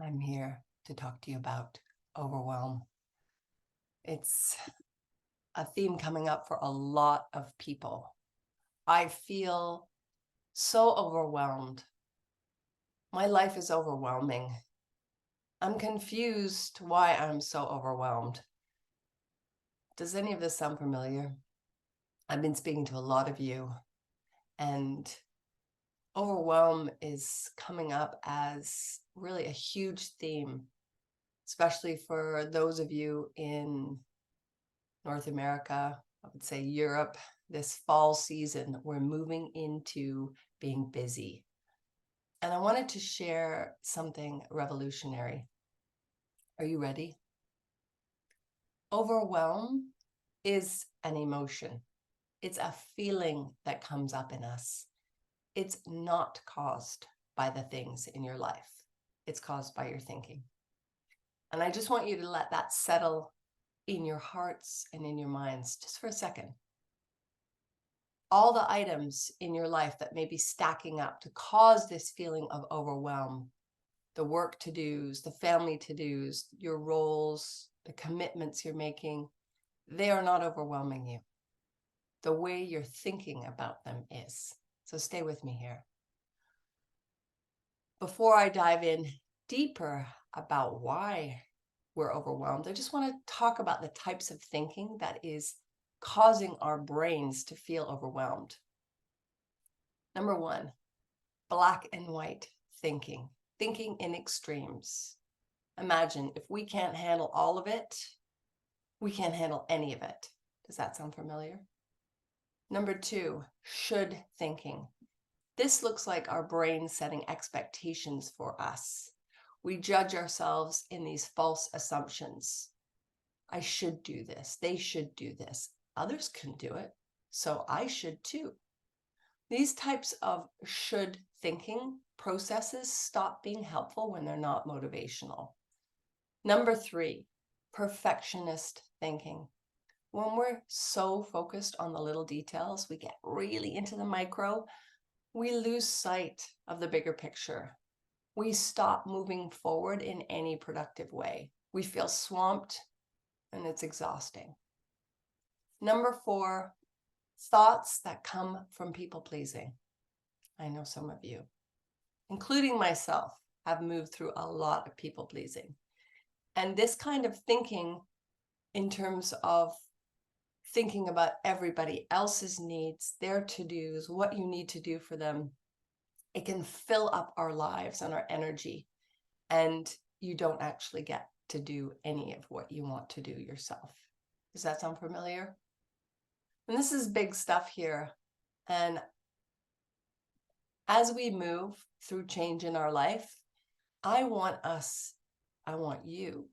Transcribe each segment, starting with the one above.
I'm here to talk to you about overwhelm. It's a theme coming up for a lot of people. I feel so overwhelmed. My life is overwhelming. I'm confused why I'm so overwhelmed. Does any of this sound familiar? I've been speaking to a lot of you, and overwhelm is coming up as really a huge theme, especially for those of you in North America, I would say Europe. This fall season, we're moving into being busy. And I wanted to share something revolutionary. Are you ready? Overwhelm is an emotion. It's a feeling that comes up in us. It's not caused by the things in your life. It's caused by your thinking. And I just want you to let that settle in your hearts and in your minds just for a second. All the items in your life that may be stacking up to cause this feeling of overwhelm, the work to-dos, the family to-dos, your roles, the commitments you're making, they are not overwhelming you. The way you're thinking about them is. So stay with me here. Before I dive in deeper about why we're overwhelmed, I just want to talk about the types of thinking that is causing our brains to feel overwhelmed. Number one, black and white thinking in extremes. Imagine if we can't handle all of it, we can't handle any of it. Does that sound familiar? Number two, should thinking. This looks like our brain setting expectations for us. We judge ourselves in these false assumptions. I should do this. They should do this. Others can do it, so I should too. These types of should thinking processes stop being helpful when they're not motivational. Number three, perfectionist thinking. When we're so focused on the little details, we get really into the micro, we lose sight of the bigger picture. We stop moving forward in any productive way. We feel swamped and it's exhausting. Number four, thoughts that come from people pleasing. I know some of you, including myself, have moved through a lot of people pleasing. And this kind of thinking in terms of thinking about everybody else's needs, their to-dos, what you need to do for them, it can fill up our lives and our energy. And you don't actually get to do any of what you want to do yourself. Does that sound familiar? And this is big stuff here. And as we move through change in our life, I want you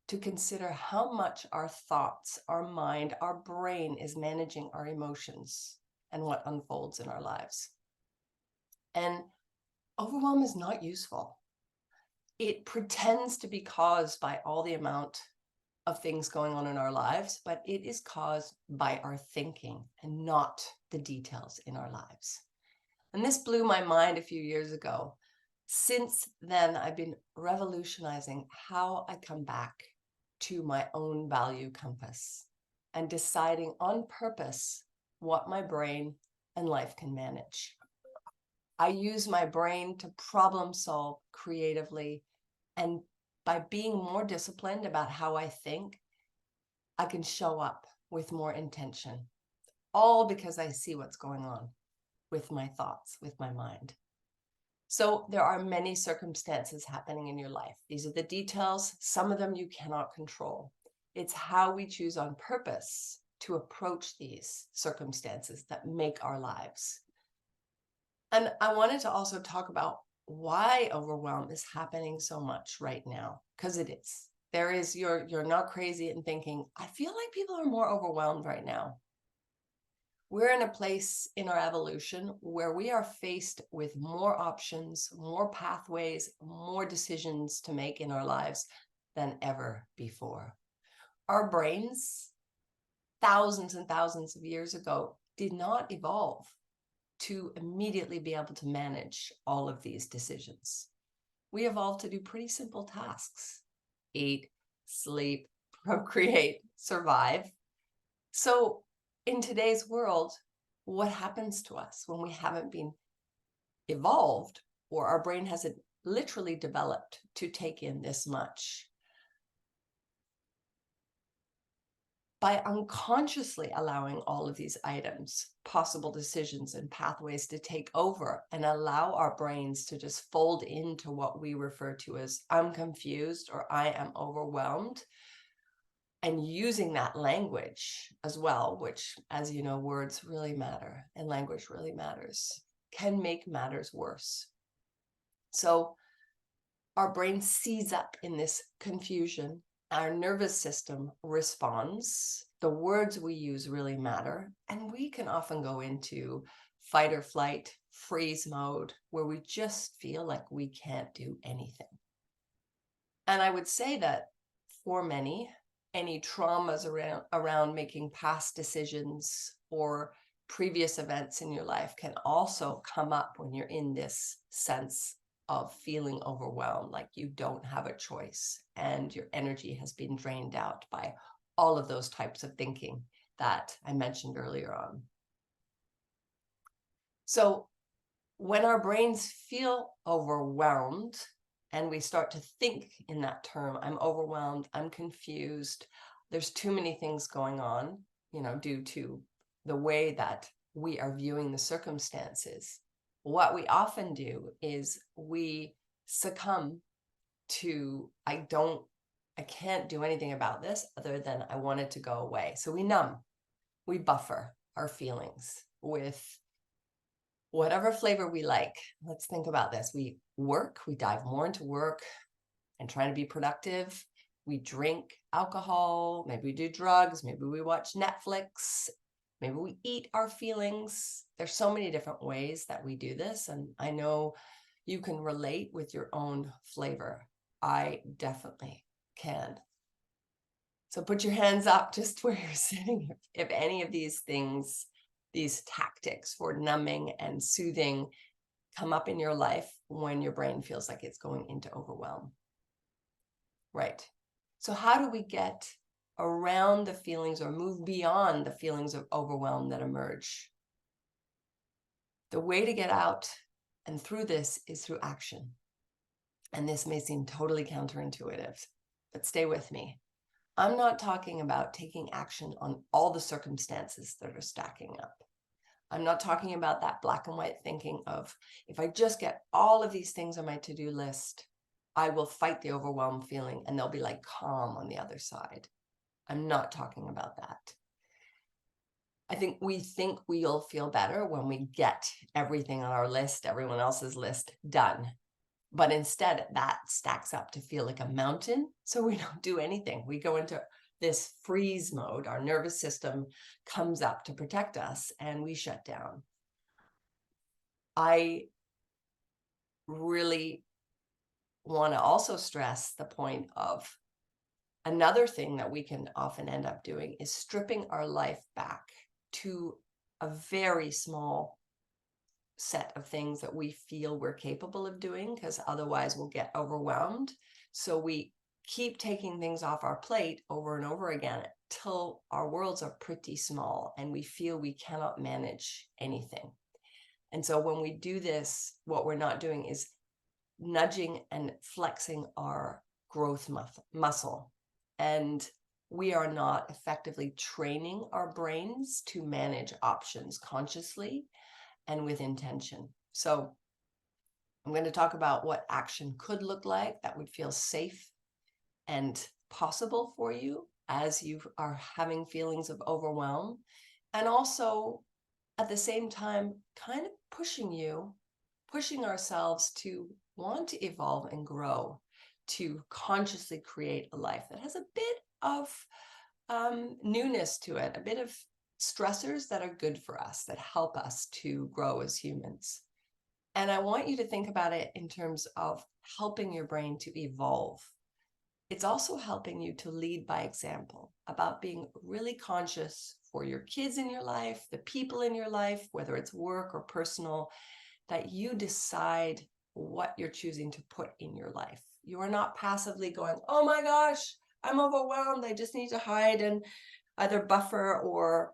to consider how much our thoughts, our mind, our brain is managing our emotions and what unfolds in our lives. And overwhelm is not useful. It pretends to be caused by all the amount of things going on in our lives, but it is caused by our thinking and not the details in our lives. And this blew my mind a few years ago. Since then, I've been revolutionizing how I come back to my own value compass and deciding on purpose what my brain and life can manage. I use my brain to problem solve creatively, and by being more disciplined about how I think, I can show up with more intention, all because I see what's going on with my thoughts, with my mind. So there are many circumstances happening in your life. These are the details. Some of them you cannot control. It's how we choose on purpose to approach these circumstances that make our lives. And I wanted to also talk about why overwhelm is happening so much right now, because it is. There is, you're not crazy in thinking, I feel like people are more overwhelmed right now. We're in a place in our evolution where we are faced with more options, more pathways, more decisions to make in our lives than ever before. Our brains, thousands and thousands of years ago, did not evolve to immediately be able to manage all of these decisions. we evolved to do pretty simple tasks: eat, sleep, procreate, survive. So in today's world, what happens to us when we haven't been evolved, or our brain hasn't literally developed to take in this much? By unconsciously allowing all of these items, possible decisions and pathways to take over and allow our brains to just fold into what we refer to as I'm confused or I am overwhelmed, and using that language as well, which, as you know, words really matter and language really matters, can make matters worse. So our brain sees up in this confusion. Our nervous system responds. The words we use really matter. And we can often go into fight or flight, freeze mode, where we just feel like we can't do anything. And I would say that for many, any traumas around making past decisions or previous events in your life can also come up when you're in this sense of feeling overwhelmed, like you don't have a choice and your energy has been drained out by all of those types of thinking that I mentioned earlier on. So when our brains feel overwhelmed and we start to think in that term, I'm overwhelmed, I'm confused, there's too many things going on, due to the way that we are viewing the circumstances, what we often do is we succumb to, I can't do anything about this other than I want it to go away. So we numb, we buffer our feelings with whatever flavor we like. Let's think about this. We work, we dive more into work and trying to be productive. We drink alcohol, maybe we do drugs, maybe we watch Netflix, maybe we eat our feelings. There's so many different ways that we do this. And I know you can relate with your own flavor. I definitely can. So put your hands up just where you're sitting if any of these things, these tactics for numbing and soothing, come up in your life when your brain feels like it's going into overwhelm. Right. So how do we get around the feelings or move beyond the feelings of overwhelm that emerge? The way to get out and through this is through action. And this may seem totally counterintuitive, but stay with me. I'm not talking about taking action on all the circumstances that are stacking up. I'm not talking about that black and white thinking of, if I just get all of these things on my to-do list, I will fight the overwhelmed feeling and they'll be like calm on the other side. I'm not talking about that. I think we'll feel better when we get everything on our list, everyone else's list, done. But instead, that stacks up to feel like a mountain. So we don't do anything. We go into this freeze mode. Our nervous system comes up to protect us and we shut down. I really want to also stress the point of another thing that we can often end up doing is stripping our life back to a very small set of things that we feel we're capable of doing, because otherwise we'll get overwhelmed. So we keep taking things off our plate over and over again till our worlds are pretty small and we feel we cannot manage anything. And so when we do this, what we're not doing is nudging and flexing our growth muscle. And we are not effectively training our brains to manage options consciously and with intention. So I'm going to talk about what action could look like that would feel safe and possible for you as you are having feelings of overwhelm, and also at the same time kind of pushing ourselves to want to evolve and grow, to consciously create a life that has a bit of newness to it, a bit of stressors that are good for us, that help us to grow as humans. And I want you to think about it in terms of helping your brain to evolve. It's also helping you to lead by example, about being really conscious for your kids in your life, the people in your life, whether it's work or personal, that you decide what you're choosing to put in your life. You are not passively going, oh my gosh, I'm overwhelmed. I just need to hide and either buffer or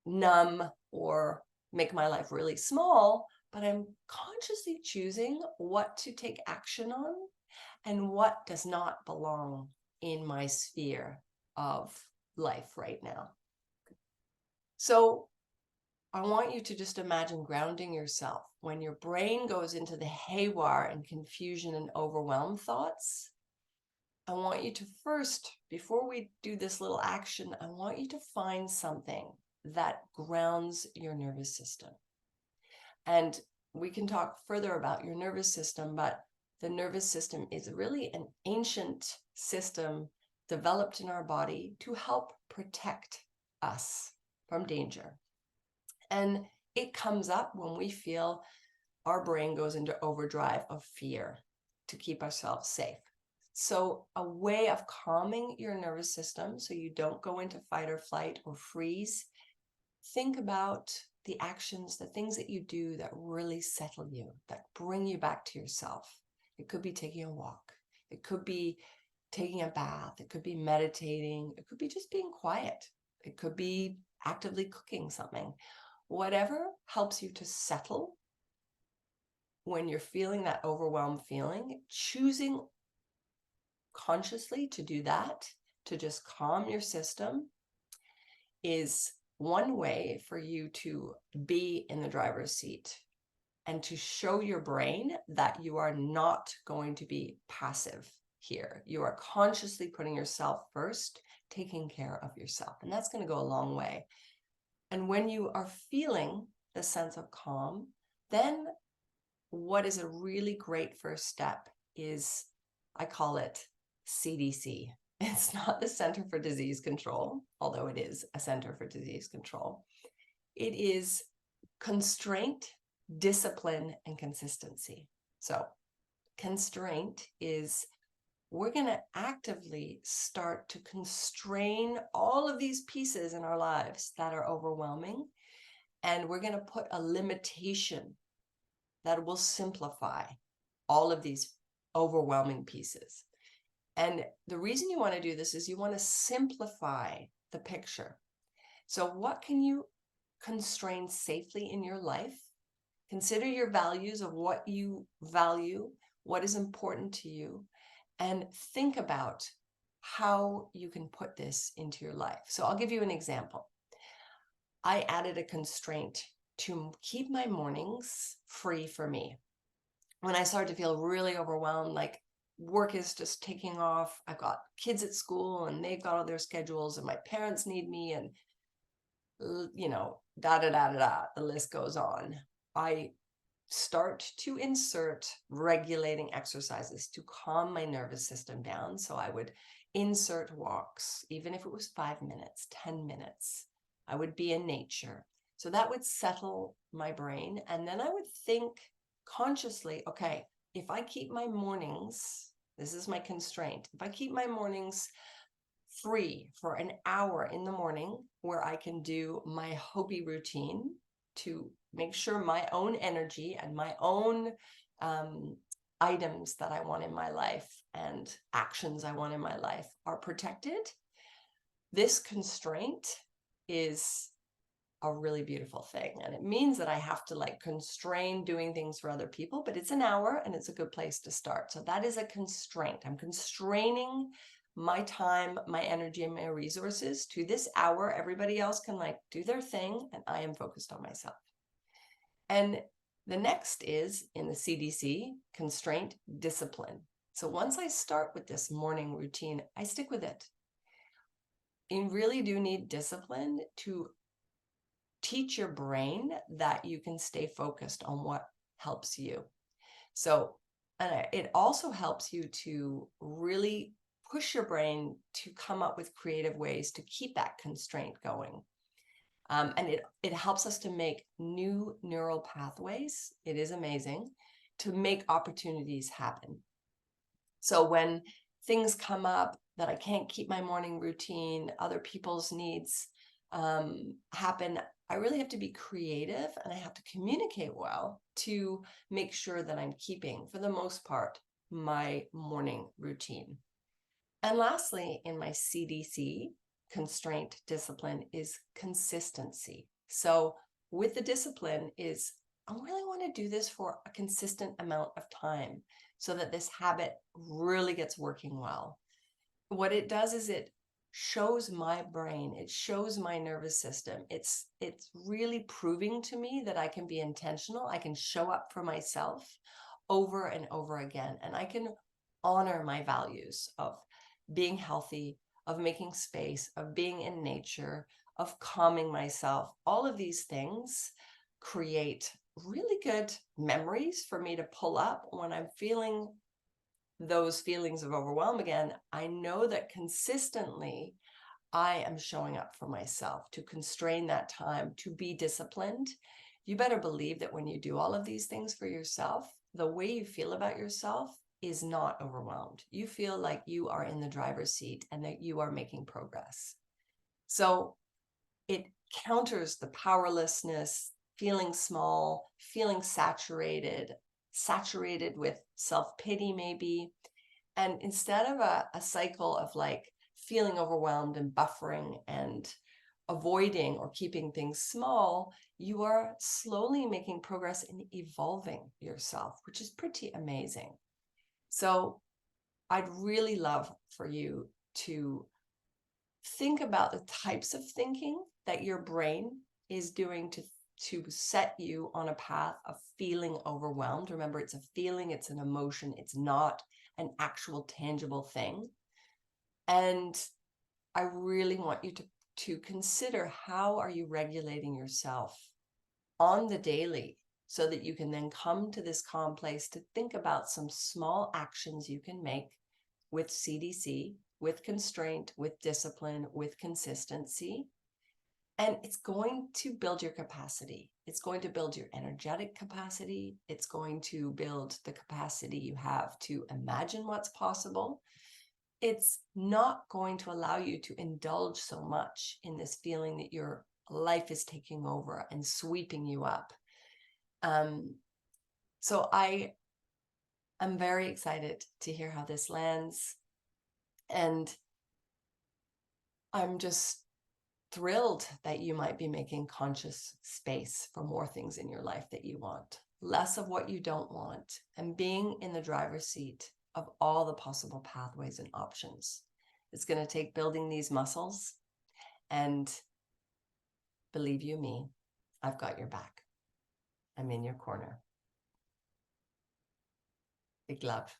numb or make my life really small, but I'm consciously choosing what to take action on and what does not belong in my sphere of life right now. So I want you to just imagine grounding yourself. When your brain goes into the haywire and confusion and overwhelm thoughts, I want you to first, before we do this little action, I want you to find something that grounds your nervous system. And we can talk further about your nervous system, but the nervous system is really an ancient system developed in our body to help protect us from danger. And it comes up when we feel our brain goes into overdrive of fear to keep ourselves safe. So a way of calming your nervous system so you don't go into fight or flight or freeze, think about the actions, the things that you do that really settle you, that bring you back to yourself. It could be taking a walk. It could be taking a bath. It could be meditating. It could be just being quiet. It could be actively cooking something. Whatever helps you to settle when you're feeling that overwhelmed feeling, choosing consciously to do that, to just calm your system, is one way for you to be in the driver's seat and to show your brain that you are not going to be passive here. You are consciously putting yourself first, taking care of yourself. And that's going to go a long way. And when you are feeling the sense of calm, then what is a really great first step is, I call it CDC. It's not the Center for Disease Control, although it is a Center for Disease Control. It is constraint, discipline, and consistency. So constraint is we're going to actively start to constrain all of these pieces in our lives that are overwhelming. And we're going to put a limitation that will simplify all of these overwhelming pieces. And the reason you want to do this is you want to simplify the picture. So what can you constrain safely in your life? Consider your values of what you value, what is important to you, and think about how you can put this into your life. So I'll give you an example. I added a constraint to keep my mornings free for me. When I started to feel really overwhelmed, like work is just taking off, I've got kids at school and they've got all their schedules and my parents need me and, the list goes on. I start to insert regulating exercises to calm my nervous system down. So I would insert walks, even if it was 5 minutes, 10 minutes. I would be in nature. So that would settle my brain. And then I would think consciously, okay, if I keep my mornings, this is my constraint, if I keep my mornings free for an hour in the morning where I can do my Hopi routine to make sure my own energy and my own items that I want in my life and actions I want in my life are protected, this constraint is a really beautiful thing. And it means that I have to constrain doing things for other people, but it's an hour and it's a good place to start. So that is a constraint. I'm constraining my time, my energy, and my resources to this hour. Everybody else can do their thing and I am focused on myself. And the next is in the CDC, constraint, discipline. So once I start with this morning routine, I stick with it. You really do need discipline to teach your brain that you can stay focused on what helps you. So it also helps you to really push your brain to come up with creative ways to keep that constraint going. And it helps us to make new neural pathways. It is amazing to make opportunities happen. So when things come up that I can't keep my morning routine, other people's needs happen, I really have to be creative and I have to communicate well to make sure that I'm keeping, for the most part, my morning routine. And lastly, in my CDC, constraint discipline, is consistency. So with the discipline is, I really want to do this for a consistent amount of time so that this habit really gets working well. What it does is it shows my brain, it shows my nervous system. It's really proving to me that I can be intentional. I can show up for myself over and over again, and I can honor my values of being healthy, of making space, of being in nature, of calming myself. All of these things create really good memories for me to pull up when I'm feeling those feelings of overwhelm again. I know that consistently I am showing up for myself to constrain that time, to be disciplined. You better believe that when you do all of these things for yourself, the way you feel about yourself is not overwhelmed. You feel like you are in the driver's seat and that you are making progress. So it counters the powerlessness, feeling small, feeling saturated with self-pity maybe. And instead of a cycle of like feeling overwhelmed and buffering and avoiding or keeping things small, you are slowly making progress in evolving yourself, which is pretty amazing. So I'd really love for you to think about the types of thinking that your brain is doing to set you on a path of feeling overwhelmed. Remember, it's a feeling, it's an emotion, it's not an actual tangible thing. And I really want you to consider, how are you regulating yourself on the daily so that you can then come to this calm place to think about some small actions you can make with CDC, with constraint, with discipline, with consistency. And it's going to build your capacity. It's going to build your energetic capacity. It's going to build the capacity you have to imagine what's possible. It's not going to allow you to indulge so much in this feeling that your life is taking over and sweeping you up. So I am very excited to hear how this lands. And I'm just thrilled that you might be making conscious space for more things in your life that you want, less of what you don't want, and being in the driver's seat of all the possible pathways and options. It's going to take building these muscles, and believe you me, I've got your back. I'm in your corner. Big love.